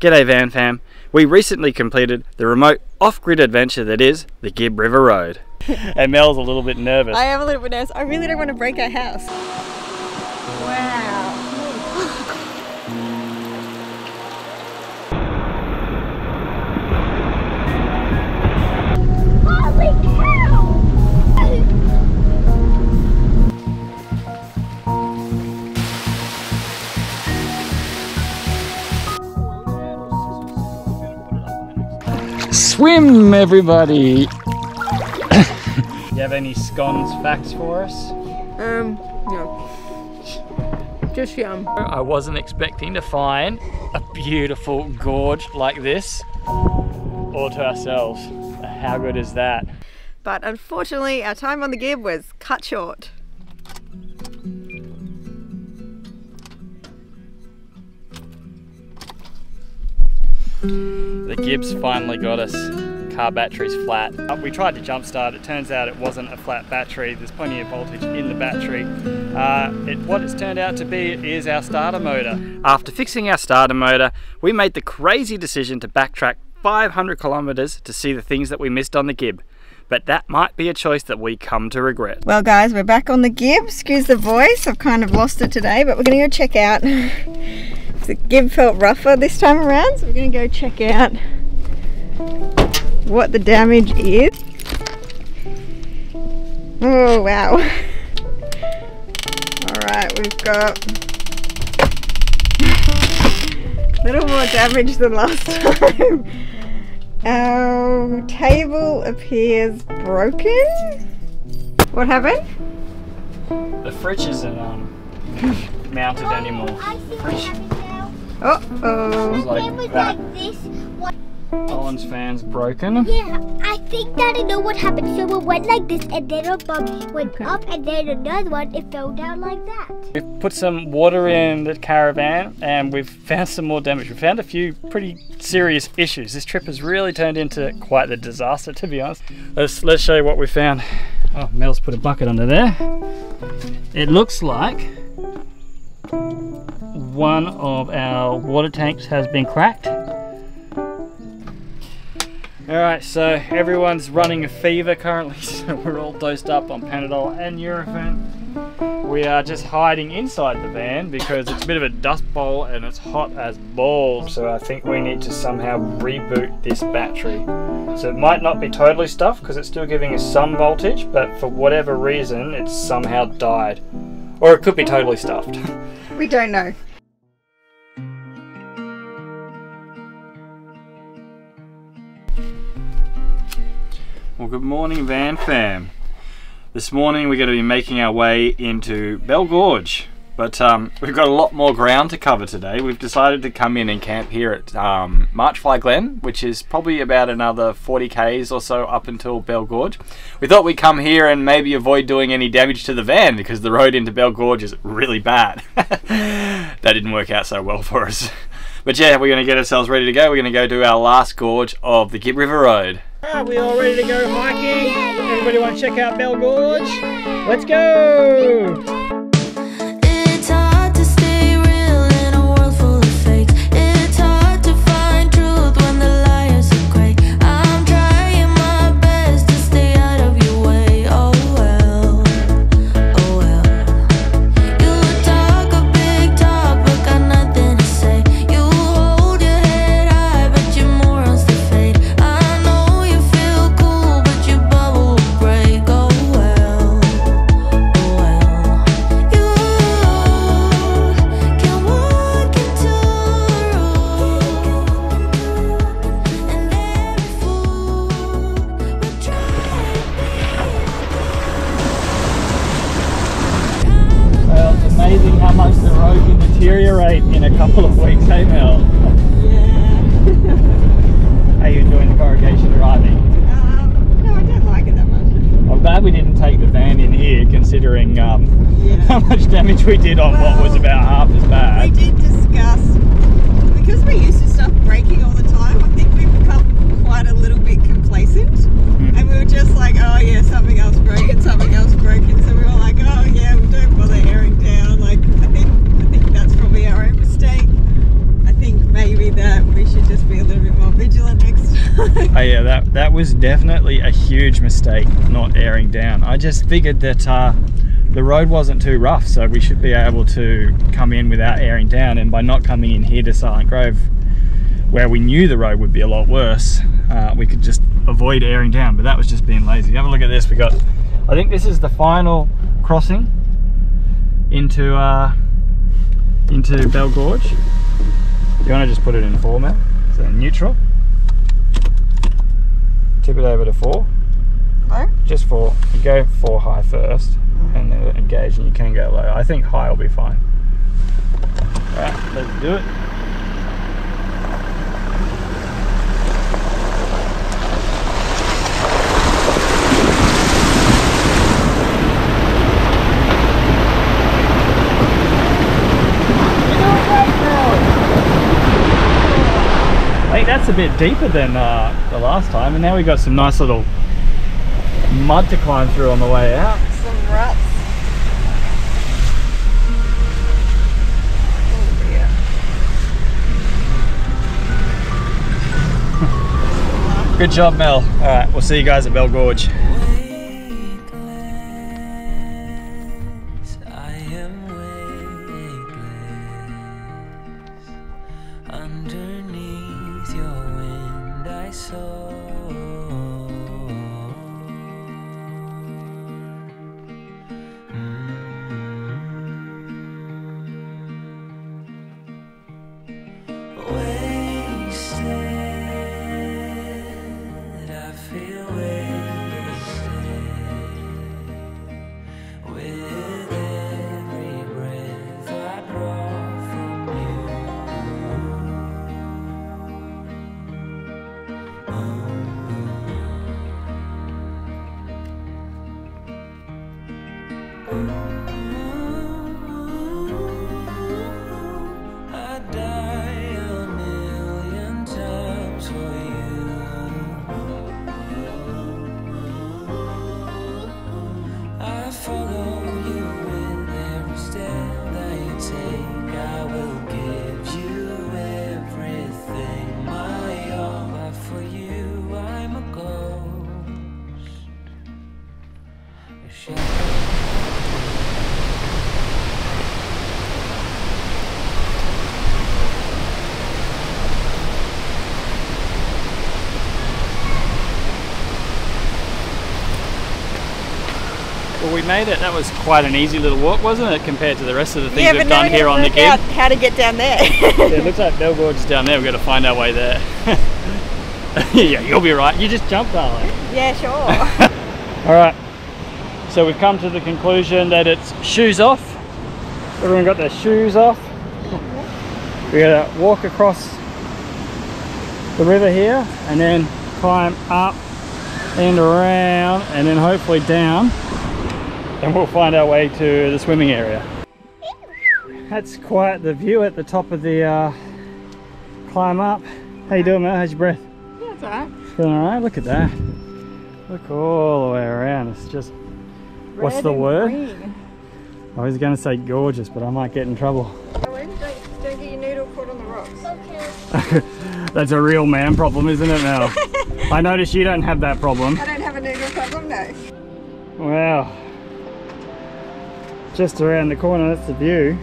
G'day Van Fam. We recently completed the remote off-grid adventure that is the Gibb River Road. And Mel's a little bit nervous. I am a little bit nervous. I really don't want to break our house. Wow. Holy cow! Swim, everybody! Do you have any scones facts for us? No. Just yum. I wasn't expecting to find a beautiful gorge like this all to ourselves. How good is that? But unfortunately, our time on the Gibb was cut short. The Gibbs finally got us. Car battery's flat. We tried to jump start. It turns out it wasn't a flat battery. There's plenty of voltage in the battery. What it's turned out to be is our starter motor. After fixing our starter motor, we made the crazy decision to backtrack 500 kilometers to see the things that we missed on the Gibb. But that might be a choice that we come to regret. Well guys, we're back on the Gibb. Excuse the voice, I've kind of lost it today, but we're gonna go check out. The Gibb felt rougher this time around, so we're gonna go check out what the damage is. Oh wow. Alright, we've got a little more damage than last time. Our table appears broken. What happened? The fridge isn't mounted anymore. Uh-oh. It was like It was that. like this. Owen's fan's broken. Yeah, I think that I know what happened. So it went like this, and then a bump went up, and then another one, it fell down like that. We've put some water in the caravan and we've found some more damage. We found a few pretty serious issues. This trip has really turned into quite the disaster, to be honest. Let's show you what we found. Oh, Mel's put a bucket under there. It looks like one of our water tanks has been cracked. Alright, so everyone's running a fever currently, so we're all dosed up on Panadol and Nurofen. We are just hiding inside the van because it's a bit of a dust bowl and it's hot as balls. So I think we need to somehow reboot this battery. So it might not be totally stuffed because it's still giving us some voltage, but for whatever reason it's somehow died. Or it could be totally stuffed. We don't know. Well, good morning, Van Fam. This morning we're going to be making our way into Gorge, but we've got a lot more ground to cover today. We've decided to come in and camp here at Marchfly Glen, which is probably about another 40 k's or so up until Gorge. We thought we'd come here and maybe avoid doing any damage to the van because the road into Gorge is really bad. That didn't work out so well for us. But yeah, we're going to get ourselves ready to go. We're going to go do our last gorge of the Gibb River Road. Are we all ready to go hiking? Everybody want to check out Gorge? Let's go! It's hard to stay real in a world full of fakes. It's hard to find truth when the liars are great. I'm trying my best to stay out of your way. Oh well, oh well. You talk a big talk but got nothing to say. You hold your head high but your morals to fade. I know you feel cool but your bubble will break. Oh well, oh well. You can walk into a room and every fool will try Well, it's amazing how much the road can deteriorate in a couple of weeks, hey Mel? Yeah. How are you enjoying the corrugation driving? No, I don't like it that much. I'm glad we didn't take the van in here considering how much damage we did on what was about half as We bad. did discuss, because we're used to stuff breaking all the time, I think we've become quite a little bit complacent. And we were just like, oh yeah, something else broken, something else broken. So we were like, oh yeah, we don't bother airing down. Like, I think that's probably our own mistake. I think maybe that we should should just be a little bit more vigilant next time. Oh yeah, that was definitely a huge mistake not airing down. I just figured that the road wasn't too rough, so we should be able to come in without airing down, and by not coming in here to Silent Grove, where we knew the road would be a lot worse, we could just avoid airing down, but that was just being lazy. Have a look at this. We got, I think this is the final crossing into Bell Gorge. Do you want to just put it in 4, Mel? So neutral. Tip it over to 4. Low? Just 4. You go 4 high first, and then engage, and you can go low. I think high will be fine. Alright, let's do it. I think that's a bit deeper than the last time, and now we've got some nice little mud to climb through on the way out. Some ruts. Oh, Good job, Mel. Alright, we'll see you guys at Bell Gorge. Underneath your wind I soar. Wasted, I feel wasted. With every breath I draw from you. I'd die a million times for you. I follow you with every step that you take. I will give you everything, my all. But for you, I'm a ghost. A shadow. Well, we made it. That was quite an easy little walk, wasn't it, compared to the rest of the things yeah, we've but now done we here gotta on the work out Gibb. how to get down there. Yeah, it looks like Bell Gorge is down there. We've got to find our way there. Yeah, you'll be right. You just jumped, darling. Yeah, sure. Alright, so we've come to the conclusion that it's shoes off. Everyone got their shoes off. We gotta walk across the river here and then climb up and around and then hopefully down, and we'll find our way to the swimming area. That's quite the view at the top of the climb up. How you doing, Mel? How's your breath? Yeah, it's alright. Feeling alright? Look at that. Look all the way around. It's just, what's Red the and word? green. I was going to say gorgeous, but I might get in trouble. Don't get your noodle caught on the rocks. Okay. That's a real man problem, isn't it, Mel? I notice you don't have that problem. I don't have a noodle problem, no. Wow. Just around the corner, that's the view.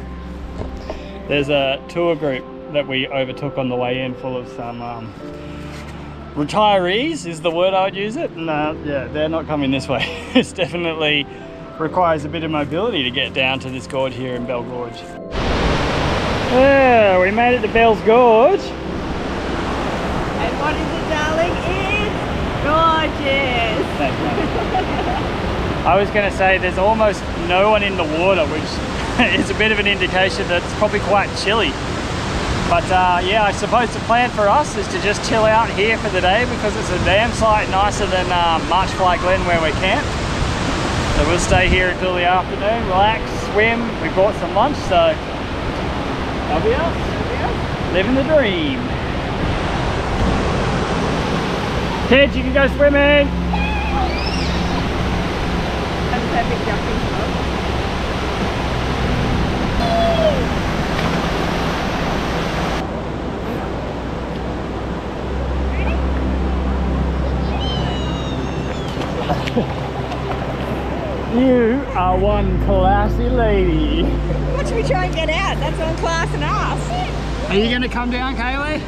There's a tour group that we overtook on the way in, full of some retirees is the word I would use it. No, yeah, they're not coming this way. It's definitely requires a bit of mobility to get down to this gorge here in Bell Gorge. Yeah, we made it to Bell's Gorge. And what is it, darling? It's gorgeous. Thanks, mate. I was going to say there's almost no one in the water, which is a bit of an indication that it's probably quite chilly. But yeah, I suppose the plan for us is to just chill out here for the day because it's a damn sight nicer than Marchfly Glen where we're camped. So we'll stay here until the afternoon, relax, swim. We brought some lunch, so that'll be us. Living the dream. Kids, you can go swimming. That's a perfect jumping spot. You are one classy lady. What should we try and get out? That's on class and us. Are you going to come down, Kaylee?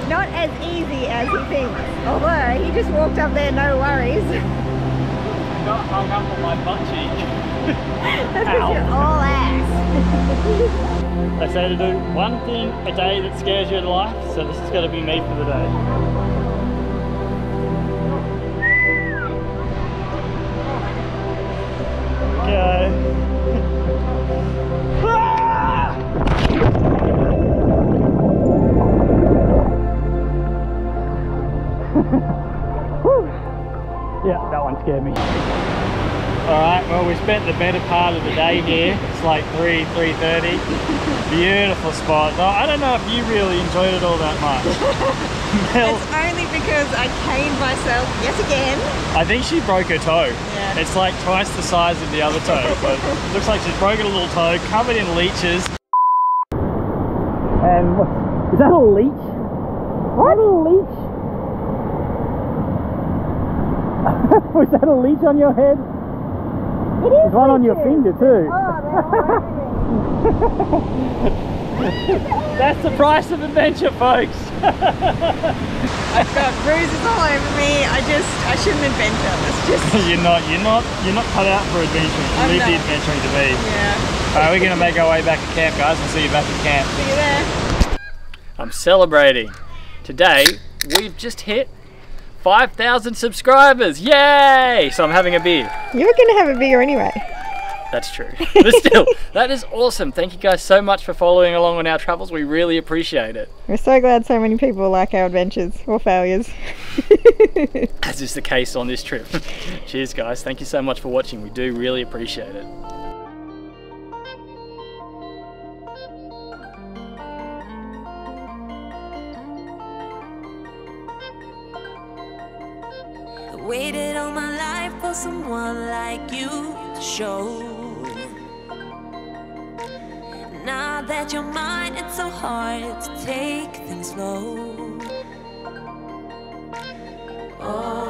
Not as easy as he thinks. Although he just walked up there, no worries. I got hung up on my butt cheek. That's because you're all ass. They say to do one thing a day that scares you in life, so this is going to be me for the day. Go. Yeah, that one scared me. Alright, well we spent the better part of the day here. It's like 3:30. Beautiful spot. Oh, I don't know if you really enjoyed it all that much. It's only because I caned myself yet again. I think she broke her toe. Yeah. It's like twice the size of the other toe. But it looks like she's broken a little toe, covered in leeches. And is that a leech? What? A leech? Was that a leech on your head? It is. There's one on your finger too. That's the price of adventure, folks. I've got bruises all over me. I shouldn't adventure. It's just you're not cut out for adventuring. You leave the adventuring to me. Yeah. Alright, we're gonna make our way back to camp, guys. I'll see you back at camp. See you there. I'm celebrating. Today we've just hit 5,000 subscribers. Yay! So I'm having a beer. You were gonna have a beer anyway. That's true. But still, that is awesome. Thank you guys so much for following along on our travels. We really appreciate it. We're so glad so many people like our adventures or failures. As is the case on this trip. Cheers, guys. Thank you so much for watching. We do really appreciate it. Waited all my life for someone like you to show. Now that you're mine, it's so hard to take things slow. Oh,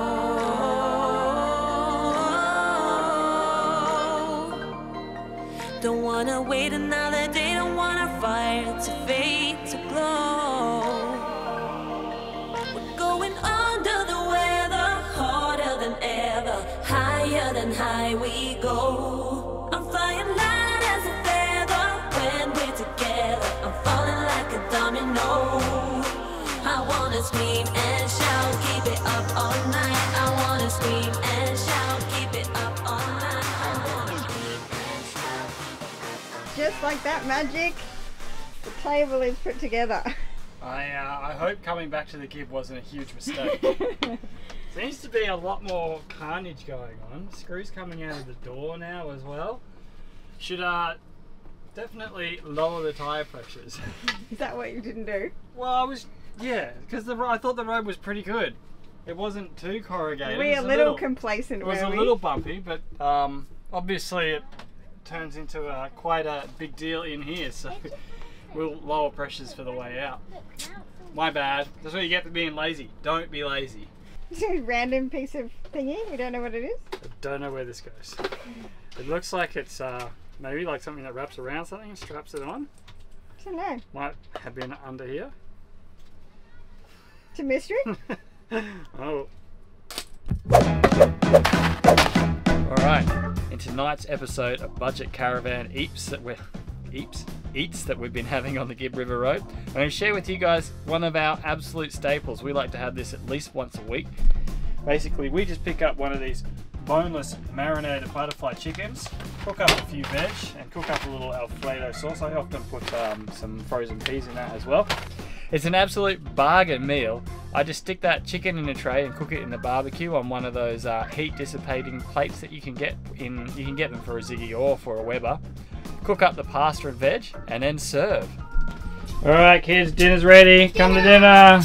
don't wanna wait another day, don't wanna fire to fade to glow. We're going under the weather, harder than ever, higher than high we go. I'm flying light as a feather when we're together. I'm falling like a domino. I wanna scream and shout, keep it up all night. I wanna scream and shout, keep it up all night. I wanna scream and shout. Just like that magic, the table is put together. I hope coming back to the Gibb wasn't a huge mistake. Seems to be a lot more carnage going on. Screws coming out of the door now as well. Should definitely lower the tyre pressures. Is that what you didn't do? Well, yeah, because I thought the road was pretty good. It wasn't too corrugated. We're a little complacent, it was a little bumpy, but obviously it turns into quite a big deal in here, so we'll lower pressures for the way out. My bad. That's what you get for being lazy. Don't be lazy. Random piece of thingy, we don't know what it is. I don't know where this goes. It looks like it's maybe like something that wraps around something and straps it on. I don't know. Might have been under here. It's a mystery. Oh. Alright, in tonight's episode of Budget Caravan Eats that we've been having on the Gibb River Road, I'm going to share with you guys one of our absolute staples. We like to have this at least once a week. Basically, we just pick up one of these boneless marinated butterfly chickens, cook up a few veg, and cook up a little Alfredo sauce. I often put some frozen peas in that as well. It's an absolute bargain meal. I just stick that chicken in a tray and cook it in the barbecue on one of those heat dissipating plates that you can get in. You can get them for a Ziggy or for a Weber. Cook up the pasta and veg, and then serve. All right, kids, dinner's ready. Come to dinner.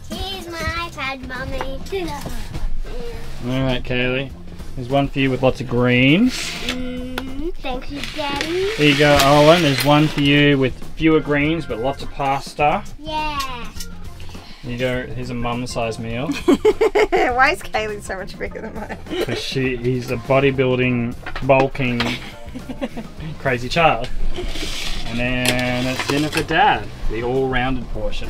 Here's my iPad, Mummy. Dinner. Alright, Kaylee. There's one for you with lots of greens. Thank you, Daddy. Here you go, Owen. There's one for you with fewer greens but lots of pasta. Yeah. Here you go. Here's a mum-sized meal. Why is Kaylee so much bigger than mine? Because he's a bodybuilding, bulking, crazy child. And then it's dinner for Dad, the all-rounded portion.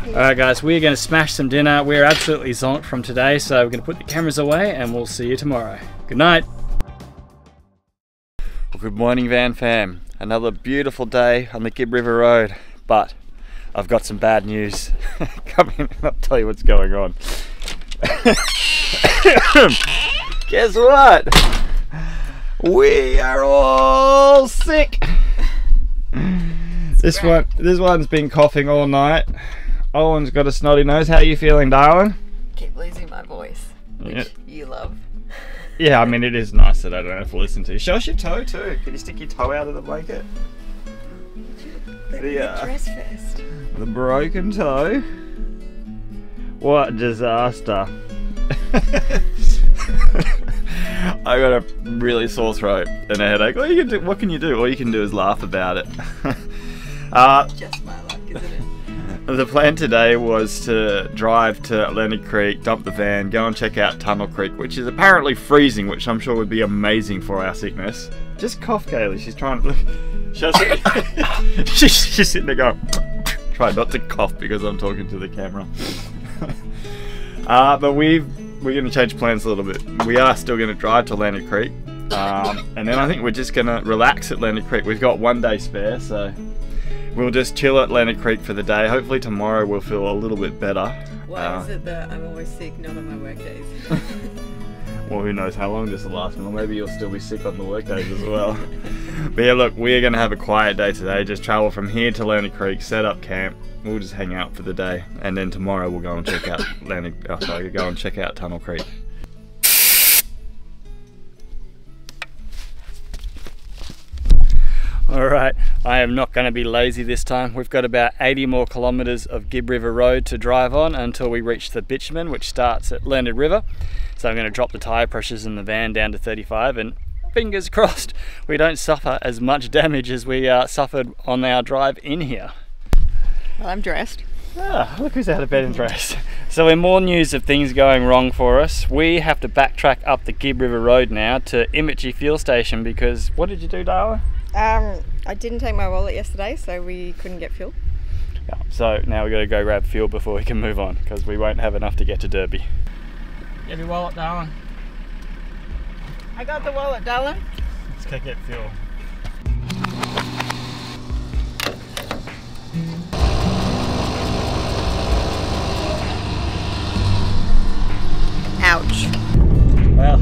Alright guys, we're going to smash some dinner. We're absolutely zonked from today, so we're going to put the cameras away and we'll see you tomorrow. Good night. Well, good morning, Van Fam. Another beautiful day on the Gibb River Road, but I've got some bad news. Come in and I'll tell you what's going on. Guess what? We are all sick. This one's been coughing all night. Owen's got a snotty nose. How are you feeling, darling? Keep losing my voice, which you love. Yeah, I mean it is nice that I don't have to listen to you. Show us your toe too. Can you stick your toe out of the blanket? Dress first. The broken toe. What a disaster. I got a really sore throat and a headache. What can you do? All you can do is laugh about it. Just my luck, isn't it? The plan today was to drive to Leonard Creek, dump the van, go and check out Tunnel Creek, which is apparently freezing, which I'm sure would be amazing for our sickness. Just cough, Kaylee. She's trying to look. She's sitting there going. Try not to cough because I'm talking to the camera. But we're going to change plans a little bit. We are still going to drive to Leonard Creek, and then I think we're just going to relax at Leonard Creek. We've got one day spare, so we'll just chill at Leonard Creek for the day. Hopefully tomorrow we'll feel a little bit better. Why is it that I'm always sick, not on my work days? Well, who knows how long this will last, or maybe you'll still be sick on the work days as well. But yeah, look, we're going to have a quiet day today. Just travel from here to Leonard Creek, set up camp. We'll just hang out for the day, and then tomorrow we'll go and check out go and check out Tunnel Creek. Alright, I am not going to be lazy this time. We've got about 80 more kilometres of Gibb River Road to drive on until we reach the bitumen, which starts at Leonard River. So I'm going to drop the tyre pressures in the van down to 35, and fingers crossed we don't suffer as much damage as we suffered on our drive in here. Well, I'm dressed. Ah, look who's out of bed and dressed. So in more news of things going wrong for us, we have to backtrack up the Gibb River Road now to Ep67 fuel station because, what did you do, Darla? I didn't take my wallet yesterday, so we couldn't get fuel. Yeah, so now we've got to go grab fuel before we can move on because we won't have enough to get to Derby. Get your wallet, darling. I got the wallet, darling. Let's go get fuel. Ouch. Well,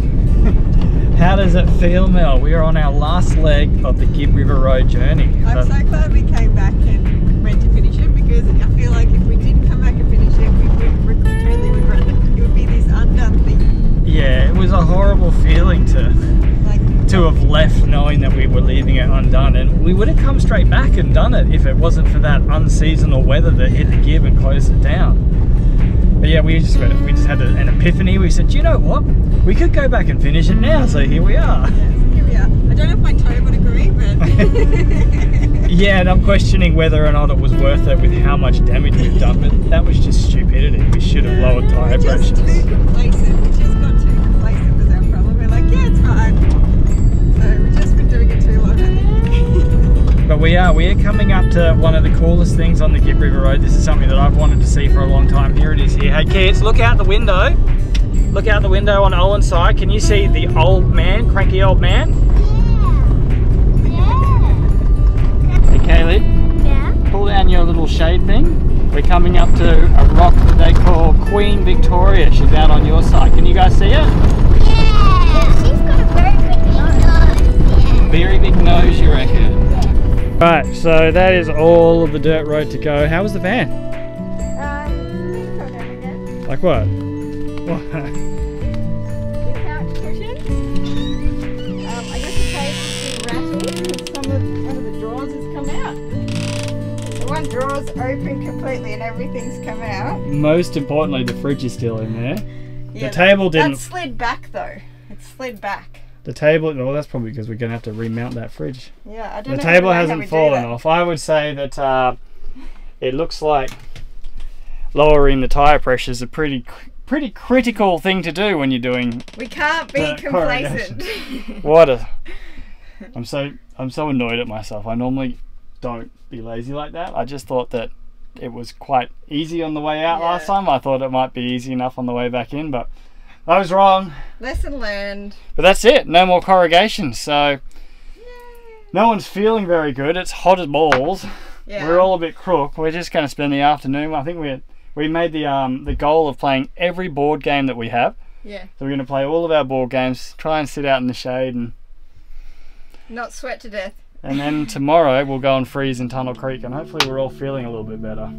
how does it feel, Mel? We are on our last leg of the Gibb River Road journey. I'm so glad we came back and went to finish it because I feel like if we didn't come back and finish it, we would totally regret it. It would be this undone thing. Yeah, it was a horrible feeling to have left knowing that we were leaving it undone, and we would have come straight back and done it if it wasn't for that unseasonal weather that hit the Gibb and closed it down. But yeah, we just had an epiphany. We said, you know what? We could go back and finish it now, so here we are. Yeah, so here we are. I don't know if my toe would agree, but... Yeah, and I'm questioning whether or not it was worth it with how much damage we've done, but that was just stupidity. We should have lowered tyre pressures. We're just too complacent. We just got too complacent was our problem. We're like, yeah, it's fine. So we've just been doing it too long, I think. But we are coming up to one of the coolest things on the Gibb River Road. This is something that I've wanted to see for a long time. Here it is here. Hey kids, look out the window. Look out the window on Owen's side. Can you see the old man, cranky old man? Hey Kaylee, Yeah. pull down your little shade thing. We're coming up to a rock that they call Queen Victoria. She's out on your side. Can you guys see it? Yeah. She's got a very big nose. Yeah. Very big nose, you reckon? Right, so that is all of the dirt road to go. How was the van? Like what? What? The couch cushions. I guess the tape's too ratty because one of the drawers has come out. The one drawer's open completely and everything's come out. Most importantly, the fridge is still in there. Yeah, the table didn't. That slid back though. It slid back. The table. Well, that's probably because we're gonna have to remount that fridge. Yeah, I don't know. The table how we hasn't do fallen that. off. I would say that it looks like lowering the tire pressure is a pretty critical thing to do when you're doing. We can't be the complacent. What a! I'm so annoyed at myself. I normally don't be lazy like that. I just thought that it was quite easy on the way out Yeah. last time. I thought it might be easy enough on the way back in, but I was wrong. Lesson learned. But that's it. No more corrugation. So no one's feeling very good. It's hot as balls. Yeah. We're all a bit crook. We're just going to spend the afternoon. I think we made the goal of playing every board game that we have. Yeah. So we're going to play all of our board games. Try and sit out in the shade and. Not sweat to death. And then tomorrow we'll go and freeze in Tunnel Creek, and hopefully we're all feeling a little bit better.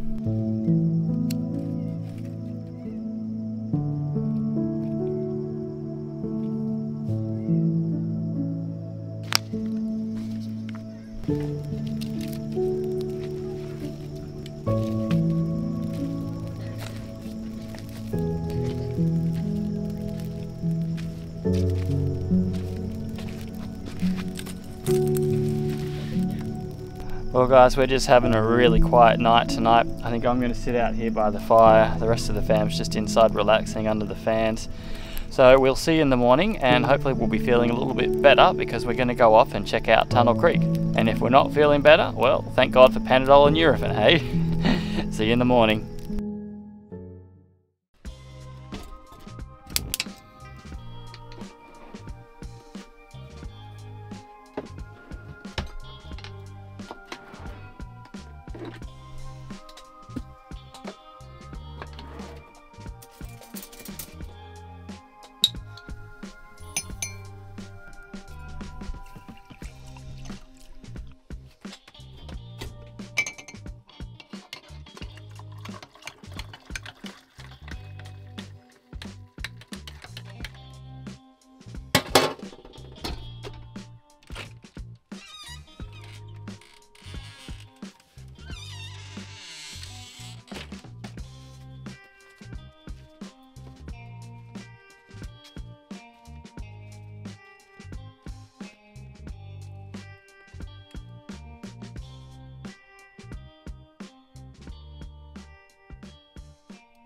Well guys, we're just having a really quiet night tonight. I think I'm going to sit out here by the fire. The rest of the fam's just inside relaxing under the fans. So we'll see you in the morning, and hopefully we'll be feeling a little bit better because we're going to go off and check out Tunnel Creek. And if we're not feeling better, well, thank God for Panadol and Nurofen, hey? See you in the morning.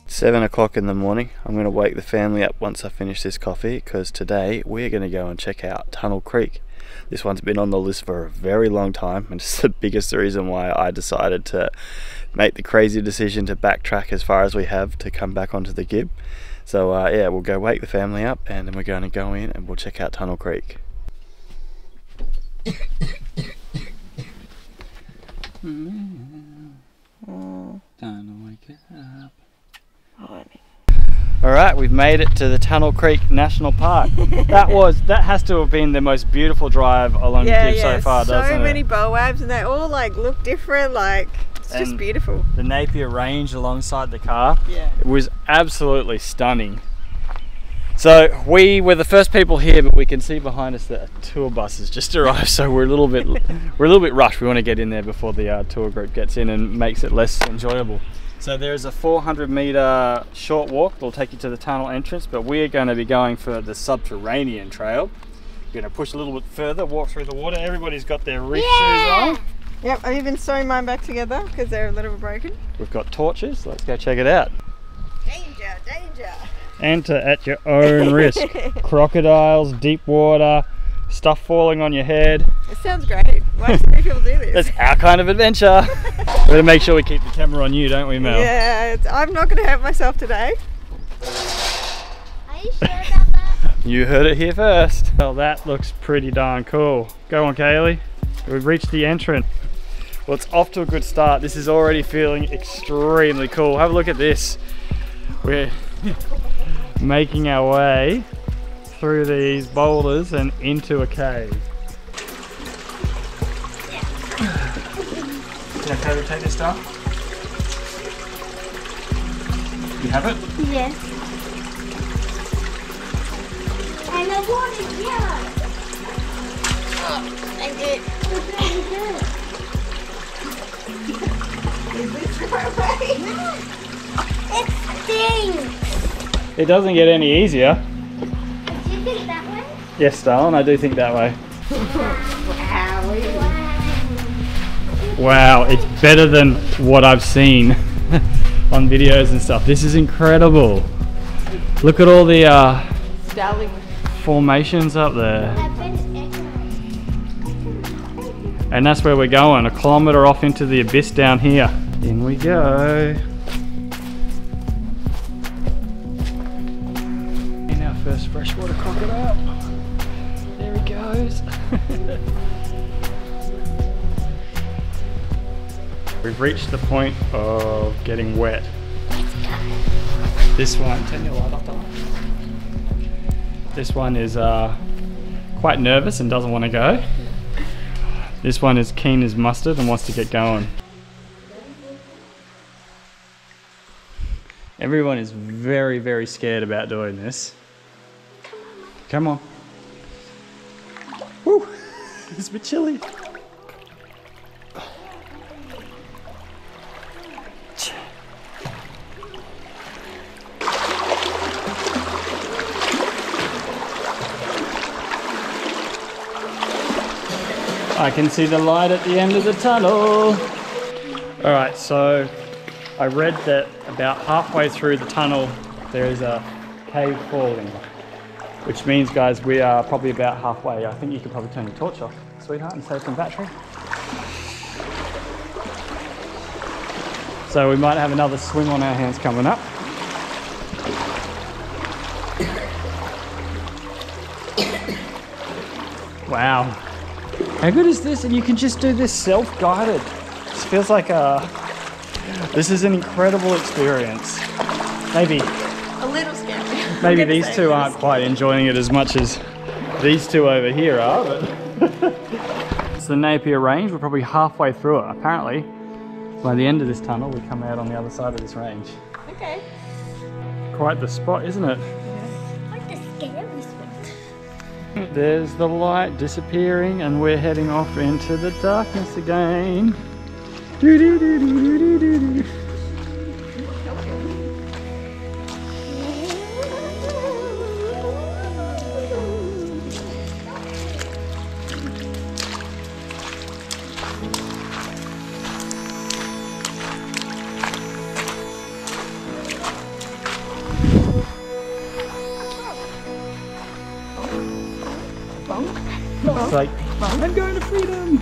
It's 7 o'clock in the morning. I'm going to wake the family up once I finish this coffee, because today we're going to go and check out Tunnel Creek. This one's been on the list for a very long time, and it's the biggest reason why I decided to make the crazy decision to backtrack as far as we have to come back onto the Gibb. So yeah, we'll go wake the family up, and then we're going to go in and we'll check out Tunnel Creek. Don't wake up. Alright, we've made it to the Tunnel Creek National Park. That has to have been the most beautiful drive along the Gibb so far, doesn't it? So many boabs, and they all like look different, like it's just beautiful. The Napier Range alongside the car, it was absolutely stunning. So we were the first people here, but we can see behind us that a tour bus has just arrived, so we're a little bit rushed. We want to get in there before the tour group gets in and makes it less enjoyable. So there's a 400-meter short walk that'll take you to the tunnel entrance, but we're going to be going for the subterranean trail. We're going to push a little bit further, walk through the water. Everybody's got their reef shoes on. Yep, I've even sewn mine back together because they're a little bit broken. We've got torches. Let's go check it out. Danger, danger. Enter at your own risk. Crocodiles, deep water, stuff falling on your head. It sounds great. Why do people do this? That's our kind of adventure. We're going to make sure we keep the camera on you, don't we, Mel? Yeah, I'm not going to hurt myself today. Are you sure about that? You heard it here first. Well, that looks pretty darn cool. Go on, Kaylee. We've reached the entrance. Well, it's off to a good start. This is already feeling extremely cool. Have a look at this. We're making our way through these boulders and into a cave. Is it okay to take this stuff? You have it? Yes. And the water's yellow. Thank you. Is this the right way? It stinks. It doesn't get any easier. Do you think that way? Yes, darling, I do think that way. Wow, it's better than what I've seen on videos and stuff. This is incredible. Look at all the formations up there. And that's where we're going, a kilometre off into the abyss down here. In we go. And our first freshwater crocodile. There he goes. We've reached the point of getting wet. This one, turn your light off. This one is quite nervous and doesn't want to go. This one is keen as mustard and wants to get going. Everyone is very, very scared about doing this. Come on. Woo! It's a bit chilly. I can see the light at the end of the tunnel. All right, so I read that about halfway through the tunnel, there is a cave falling, which means, guys, we are probably about halfway. I think you could probably turn your torch off, sweetheart, and save some battery. So we might have another swim on our hands coming up. Wow. How good is this? And you can just do this self-guided. This feels like this is an incredible experience. Maybe A little scary. maybe these two aren't quite enjoying it as much as these two over here are, but it's the Napier Range. We're probably halfway through it. Apparently, by the end of this tunnel, we come out on the other side of this range. Okay. Quite the spot, isn't it? Like the scary spot. There's the light disappearing and we're heading off into the darkness again. Doo -doo -doo -doo -doo -doo -doo. It's like, I'm going to freedom!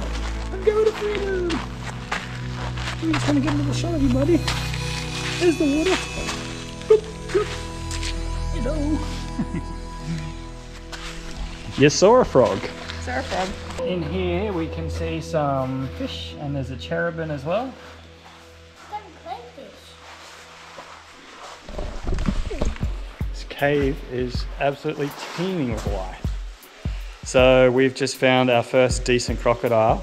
I'm going to freedom! I'm just gonna get a little shot of you, buddy. There's the water. Boop, boop. Hello. You saw a frog. Saw a frog. In here we can see some fish and there's a cherubim as well. This cave is absolutely teeming with life. So we've just found our first decent crocodile,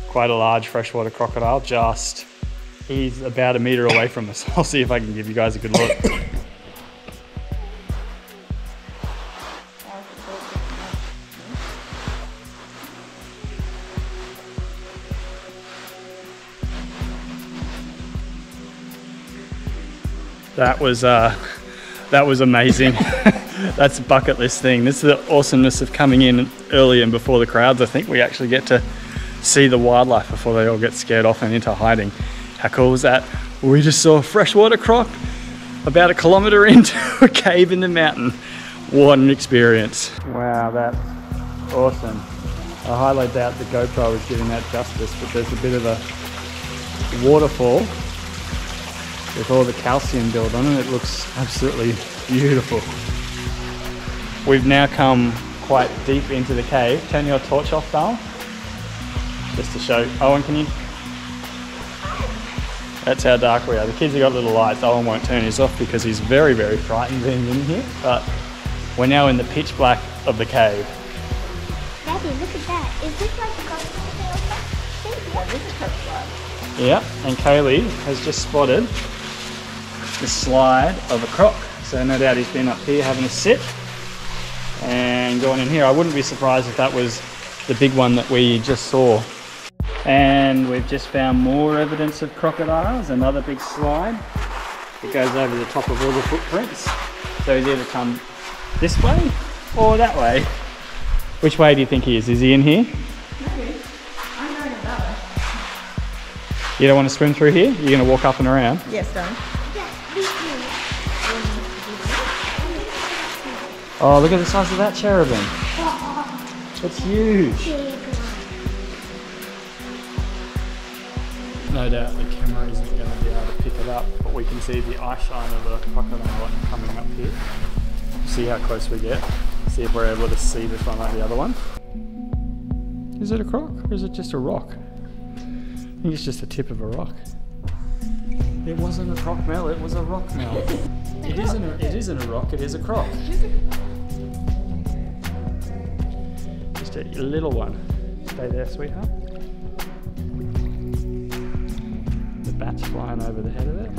quite a large freshwater crocodile, he's about a metre away from us. I'll see if I can give you guys a good look. That was amazing. That's a bucket list thing. This is the awesomeness of coming in early and before the crowds. I think we actually get to see the wildlife before they all get scared off and into hiding. How cool was that? We just saw a freshwater croc about a kilometre into a cave in the mountain. What an experience. Wow, that's awesome. I highly doubt the GoPro is giving that justice, but there's a bit of a waterfall with all the calcium built on it. It looks absolutely beautiful. We've now come quite deep into the cave. Turn your torch off, darling. Just to show. Owen, can you? That's how dark we are. The kids have got little lights. Owen won't turn his off because he's very, very frightened being in here. But we're now in the pitch black of the cave. Daddy, look at that. Is this like a crocodile or something? Yeah, this is crocodile. Yeah, and Kaylee has just spotted the slide of a croc. So no doubt he's been up here having a sit and gone in here. I wouldn't be surprised if that was the big one that we just saw. And we've just found more evidence of crocodiles, another big slide. It goes over the top of all the footprints. So he's either come this way or that way. Which way do you think he is? Is he in here? Maybe. I'm going that way. You don't want to swim through here? You're going to walk up and around? Yes, darling. Oh, look at the size of that cherubim. It's huge. No doubt the camera isn't going to be able to pick it up, but we can see the eye shine of the crocodile coming up here. See how close we get. See if we're able to see this one like the other one. Is it a croc or is it just a rock? I think it's just the tip of a rock. It wasn't a croc, Mel, it was a rock, Mel. It isn't a rock, it is a croc. Just a little one. Stay there, sweetheart. The bat's flying over the head of it.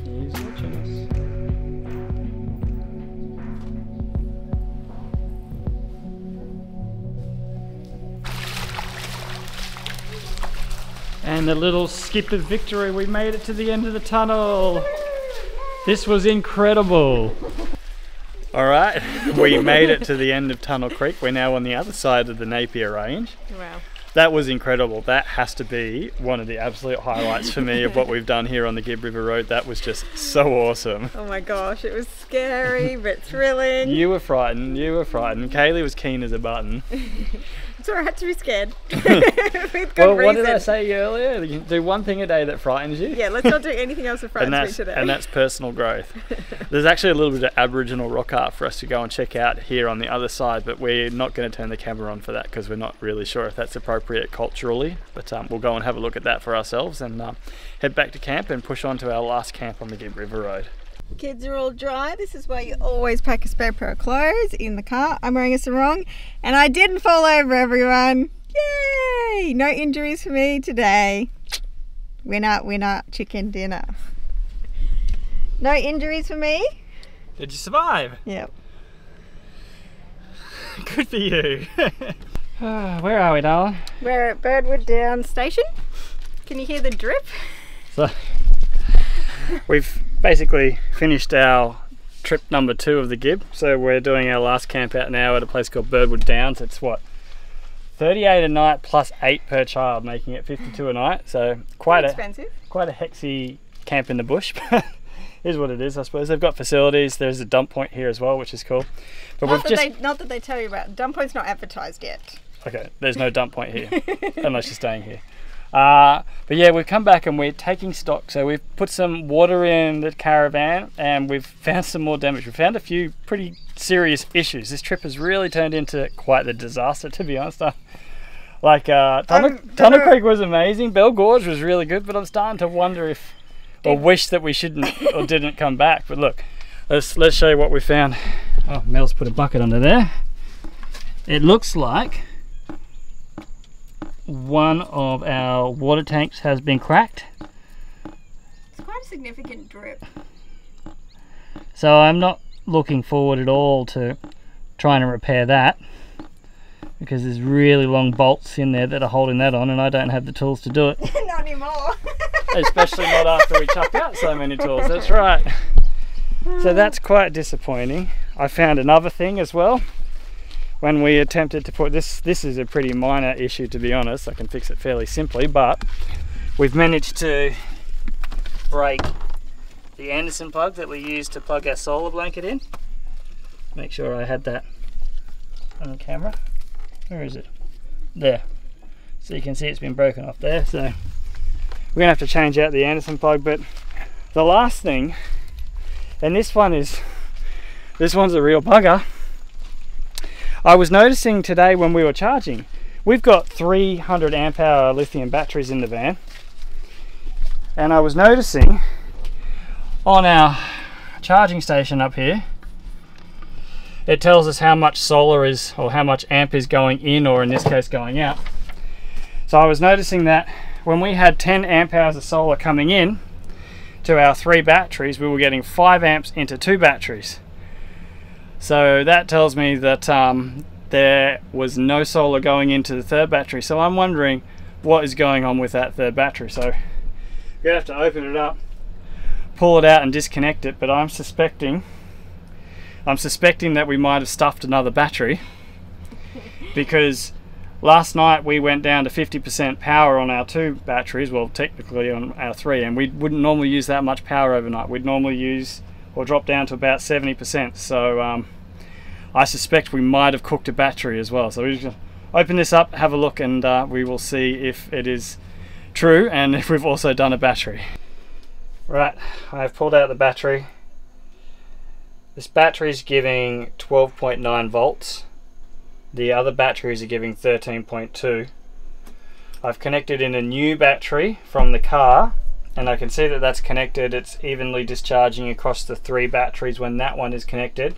He's watching us. And a little skip of victory, we made it to the end of the tunnel. This was incredible. All right, we made it to the end of Tunnel Creek. We're now on the other side of the Napier Range. Wow. That was incredible. That has to be one of the absolute highlights for me of what we've done here on the Gibb River Road. That was just so awesome. Oh my gosh, it was scary but thrilling. You were frightened, Kaylee was keen as a button. It's alright to be scared. With good Well, reason. what did I say earlier? You can do one thing a day that frightens you. Yeah, let's not do anything else that frightens me today. And that's personal growth. There's actually a little bit of Aboriginal rock art for us to go and check out here on the other side, but we're not going to turn the camera on for that because we're not really sure if that's appropriate culturally. But we'll go and have a look at that for ourselves and head back to camp and push on to our last camp on the Gibb River Road. Kids are all dry. This is why you always pack a spare pair of clothes in the car. I'm wearing a sarong and I didn't fall over, everyone. Yay! No injuries for me today. Winner, winner, chicken dinner. No injuries for me. Did you survive? Yep. Good for you. Where are we, darling? We're at Birdwood Down Station. Can you hear the drip? So, we've basically finished our trip number 2 of the Gibb. So we're doing our last camp out now at a place called Birdwood Downs. It's what, 38 a night plus 8 per child, making it 52 a night. So quite expensive. Quite a hexy camp in the bush. But is what it is, I suppose. They've got facilities. There's a dump point here as well, which is cool. But not that they tell you about. Dump point's not advertised yet. Okay, there's no dump point here unless you're staying here. But yeah, we've come back and we're taking stock. So we've put some water in the caravan and we've found some more damage. We've found a few pretty serious issues. This trip has really turned into quite the disaster, to be honest. Like Tunnel Creek was amazing. Bell Gorge was really good, but I'm starting to wonder if, or wish that we shouldn't or didn't come back. But look, let's show you what we found. Oh, Mel's put a bucket under there. It looks like one of our water tanks has been cracked. It's quite a significant drip. So I'm not looking forward at all to trying to repair that because there's really long bolts in there that are holding that on and I don't have the tools to do it. Not anymore. Especially not after we chucked out so many tools, that's right. So that's quite disappointing. I found another thing as well. When we attempted to put this is a pretty minor issue, to be honest. I can fix it fairly simply, but we've managed to break the Anderson plug that we use to plug our solar blanket in. Make sure I had that on camera. Where is it? There. So you can see it's been broken off there. So we're gonna have to change out the Anderson plug. But the last thing, and this one's a real bugger. I was noticing today when we were charging, we've got 300 amp hour lithium batteries in the van, and I was noticing on our charging station up here, it tells us how much solar is, or how much amp is going in, or in this case going out. So I was noticing that when we had 10 amp hours of solar coming in, to our 3 batteries, we were getting 5 amps into 2 batteries. So that tells me that there was no solar going into the 3rd battery. So I'm wondering what is going on with that 3rd battery. So you're gonna have to open it up, pull it out and disconnect it, but I'm suspecting that we might have stuffed another battery, because last night we went down to 50% power on our 2 batteries, well technically on our 3, and we wouldn't normally use that much power overnight. We'd normally use or drop down to about 70%. So I suspect we might have cooked a battery as well. So we're just gonna open this up, have a look, and we will see if it is true and if we've also done a battery. Right, I've pulled out the battery. This battery is giving 12.9 volts. The other batteries are giving 13.2. I've connected in a new battery from the car, and I can see that that's connected. It's evenly discharging across the 3 batteries when that one is connected.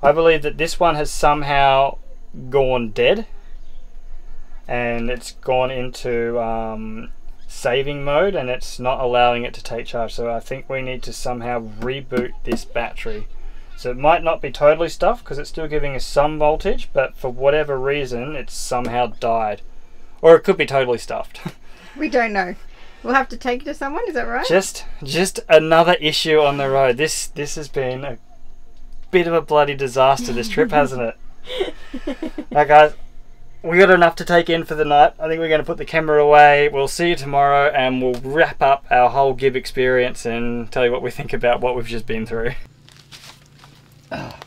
I believe that this one has somehow gone dead, and it's gone into saving mode, and it's not allowing it to take charge. So I think we need to somehow reboot this battery. So it might not be totally stuffed because it's still giving us some voltage, but for whatever reason it's somehow died. Or it could be totally stuffed. We don't know. We'll have to take it to someone, is that right? Just another issue on the road. This has been a bit of a bloody disaster, this trip, hasn't it? Right guys, we got enough to take in for the night. I think we're going to put the camera away. We'll see you tomorrow and we'll wrap up our whole Gibb experience and tell you what we think about what we've just been through. Oh.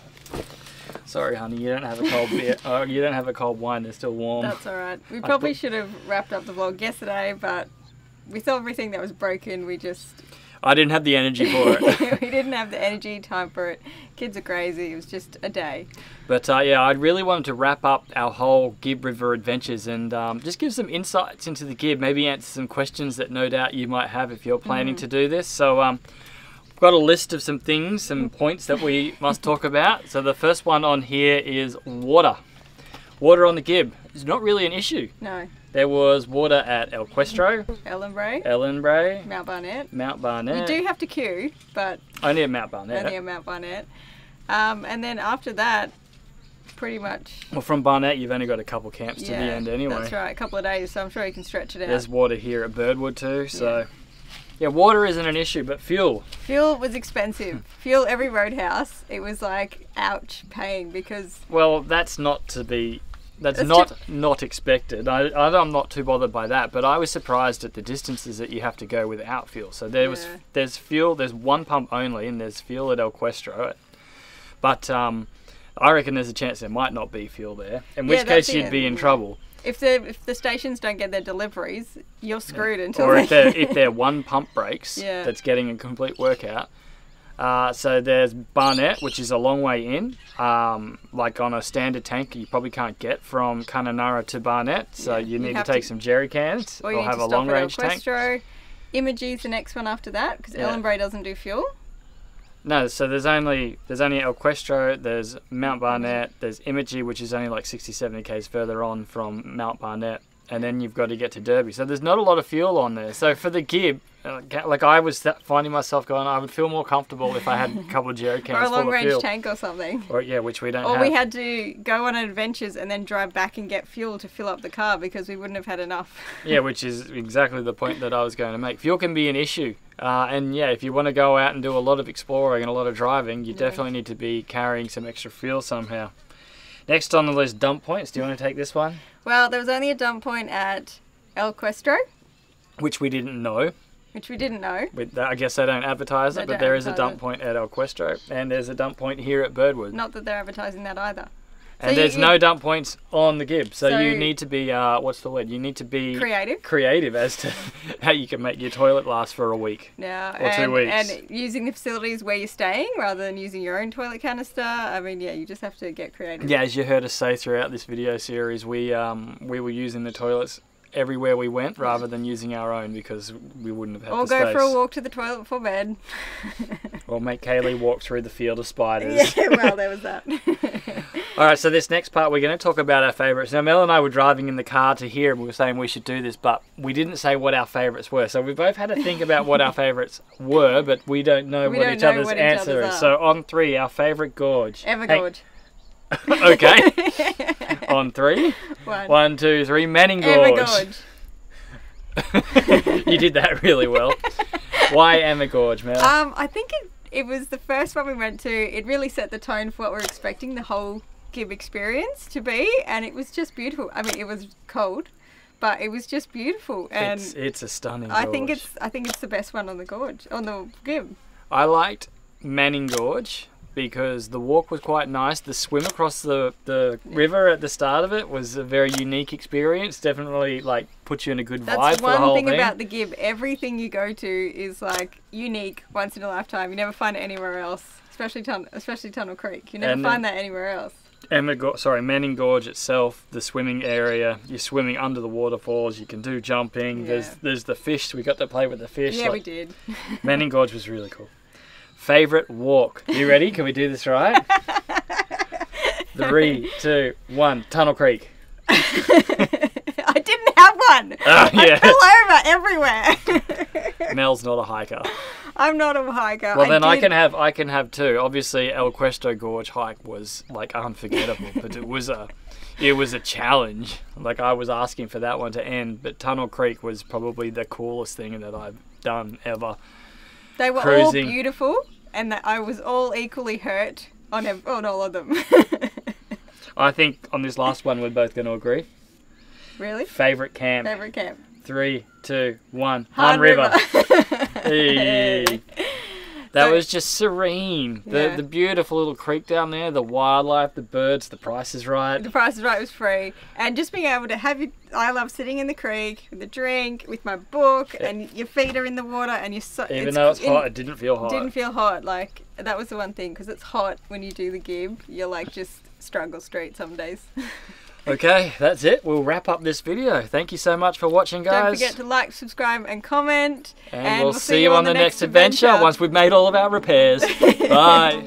Sorry honey, you don't have a cold beer. Oh, you don't have a cold wine, they're still warm. That's alright. We probably should have wrapped up the vlog yesterday, but with everything that was broken, I didn't have the energy for it. We didn't have the energy, time for it. Kids are crazy. It was just a day. But yeah, I really wanted to wrap up our whole Gibb River adventures and just give some insights into the Gibb, maybe answer some questions that no doubt you might have if you're planning to do this. So I've got a list of some things, some points that we must talk about. So the first one on here is water. Water on the Gibb is not really an issue. No. There was water at El Questro, Ellenbray, Mount Barnett. You do have to queue, but only at Mount Barnett. And then after that, pretty much. Well, from Barnett, you've only got a couple camps to the end anyway. That's right, a couple of days, so I'm sure you can stretch it out. There's water here at Birdwood too, so yeah, water isn't an issue, but fuel. Fuel was expensive. Fuel every roadhouse, it was like, ouch, paying because. Well, that's not to be. That's not expected. I'm not too bothered by that, but I was surprised at the distances that you have to go without fuel. So there's fuel, there's one pump only, and there's fuel at El Questro. But I reckon there's a chance there might not be fuel there, in which case you'd be in trouble. If the stations don't get their deliveries, you're screwed until. Or if their one pump breaks, that's getting a complete workout. So there's Barnett, which is a long way in. Like on a standard tank, you probably can't get from Kununurra to Barnett, so you need to take some jerry cans or have a long range tank. Imagee's the next one after that because Ellenbray doesn't do fuel. No, so there's only El Questro, there's Mount Barnett, there's Imagee, which is only like 60-70 k's further on from Mount Barnett, and then you've got to get to Derby. So there's not a lot of fuel on there. So for the Gibb, like I was finding myself going, I would feel more comfortable if I had a couple of jerry cans or a full of fuel. long range tank or something. Or which we don't have. Or we had to go on adventures and then drive back and get fuel to fill up the car because we wouldn't have had enough. Yeah, which is exactly the point that I was going to make. Fuel can be an issue. And yeah, if you want to go out and do a lot of exploring and a lot of driving, you definitely need to be carrying some extra fuel somehow. Next on the list, dump points. Do you want to take this one? Well, there was only a dump point at El Questro. Which we didn't know. I guess they don't advertise it, but there is a dump point at El Questro, and there's a dump point here at Birdwood. Not that they're advertising that either. And so there's no dump points on the Gibb, so you need to be, what's the word? You need to be creative as to how you can make your toilet last for a week or 2 weeks. And using the facilities where you're staying rather than using your own toilet canister. I mean, yeah, you just have to get creative. Yeah, as you heard us say throughout this video series, we were using the toilets everywhere we went rather than using our own because we wouldn't have had the space. Or go for a walk to the toilet before bed. Or make Kaylee walk through the field of spiders. Yeah, well, there was that. Alright, so this next part we're going to talk about our favourites. Now Mel and I were driving in the car to here and we were saying we should do this, but we didn't say what our favourites were. So we both had to think about what our favourites were, but we don't know what each other's answer is. So on 3, our favourite gorge. Evergorge. Okay. On 3. 1, 2, 3. Manning Gorge. Evergorge. You did that really well. Why Gorge, Mel? I think it was the first one we went to. It really set the tone for what we're expecting the whole Gibb experience to be, and it was just beautiful. I mean, it was cold, but it was just beautiful. And it's a stunning gorge. I think it's the best one on the gorge, on the Gibb. I liked Manning Gorge because the walk was quite nice. The swim across the river at the start of it was a very unique experience. Definitely like puts you in a good vibe for the whole thing. That's one thing about the Gibb. Everything you go to is like unique, once in a lifetime. You never find it anywhere else, especially Tunnel Creek. You never find that anywhere else. Manning Gorge itself, the swimming area, you're swimming under the waterfalls, you can do jumping, there's the fish, we got to play with the fish. Yeah, we did. Manning Gorge was really cool. Favourite walk. You ready? Can we do this right? 3, 2, 1. Tunnel Creek. I didn't have one. I fell over everywhere. Mel's not a hiker. I'm not a hiker. Well, then I can have 2. Obviously, El Cuesto Gorge hike was like unforgettable, but it was a challenge. Like I was asking for that one to end, but Tunnel Creek was probably the coolest thing that I've done ever. They were all beautiful, and I was all equally hurt on all of them. I think on this last one we're both going to agree. Really? Favourite camp. 3, 2, 1. Han River. Hey. That was just serene. The beautiful little creek down there, the wildlife, the birds, the Price is Right. The Price is Right was free. And just being able to I love sitting in the creek with a drink, with my book, and your feet are in the water, and even though it's hot, it didn't feel hot. Didn't feel hot. Like, that was the one thing, because it's hot when you do the Gibb. You're like just struggle street some days. Okay, that's it. We'll wrap up this video. Thank you so much for watching, guys. Don't forget to like, subscribe, and comment. And we'll see you on the next adventure once we've made all of our repairs. Bye.